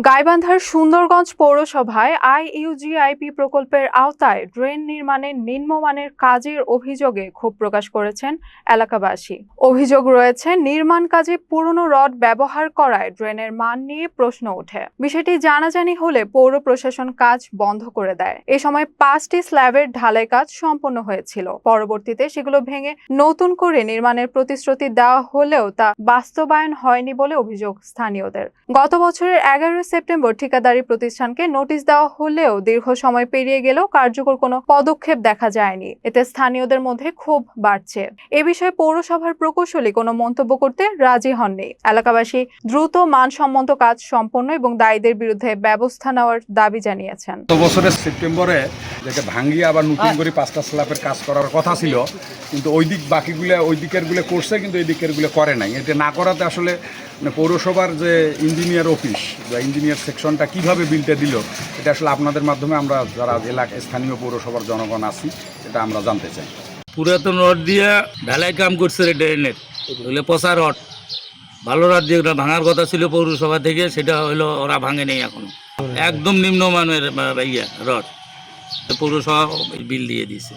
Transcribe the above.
গাইবান্ধার সুন্দরগঞ্জ পৌরসভায় আইইউজিআইপি প্রকল্পের আওতায় ড্রেন নির্মাণের নিম্নমানের কাজের অভিযোগে ক্ষোভ প্রকাশ করেছেন এলাকাবাসী। অভিযোগ রয়েছে, নির্মাণ কাজে পুরনো রড ব্যবহার করায় ড্রেনের মান নিয়ে প্রশ্ন ওঠে। বিষয়টি জানাজানি হলে পৌর প্রশাসন কাজ বন্ধ করে দেয়। এ সময় 5টি স্ল্যাবের ঢালাই কাজ সম্পন্ন হয়েছিল। পরবর্তীতে সেগুলো ভেঙে নতুন করে নির্মাণের প্রতিশ্রুতি দেওয়া হলেও তা বাস্তবায়ন হয়নি বলে অভিযোগ স্থানীয়দের। গত বছরের 11 সেপ্টেম্বর ঠিকাদারি প্রতিষ্ঠানকে নোটিশ দেওয়া হলেও দীর্ঘ সময় পেরিয়ে গেলেও কার্যকর কোনো পদক্ষেপ দেখা যায়নি। এতে স্থানীয়দের মধ্যে ক্ষোভ বাড়ছে। এ বিষয়ে পৌরসভার প্রকৌশলী কোনো মন্তব্য করতে রাজি হননি। এলাকাবাসী দ্রুত মানসম্মত কাজ সম্পন্ন এবং দায়ীদের বিরুদ্ধে ব্যবস্থা নেওয়ার দাবি জানিয়েছেন। গত বছরের সেপ্টেম্বরে যেটা ভাঙ্গিয়ে আবার নতুন করে 5টা স্ল্যাবের কাজ করার কথা ছিল, কিন্তু ওই দিকেরগুলো করছে, কিন্তু এই দিকেরগুলো করে নাই। এটা না করাতে আসলে পৌরসভার যে ইঞ্জিনিয়ার অফিস বা ইঞ্জিনিয়ার সেকশনটা কিভাবে বিলটা দিল, এটা আসলে আপনাদের মাধ্যমে আমরা যারা স্থানীয় পৌরসভার জনগণ আছি এটা আমরা জানতে চাই। পুরাতন রড দিয়ে ঢালাই কাম করছে ড্রেনের, হইলে পচা রড। ভালো রড যেটা ভাঙার কথা ছিল পৌরসভা থেকে, সেটা হইলো ওরা ভাঙে নেই এখনো। একদম নিম্নমানের রড পৌরসভা বিল দিয়ে দিছে।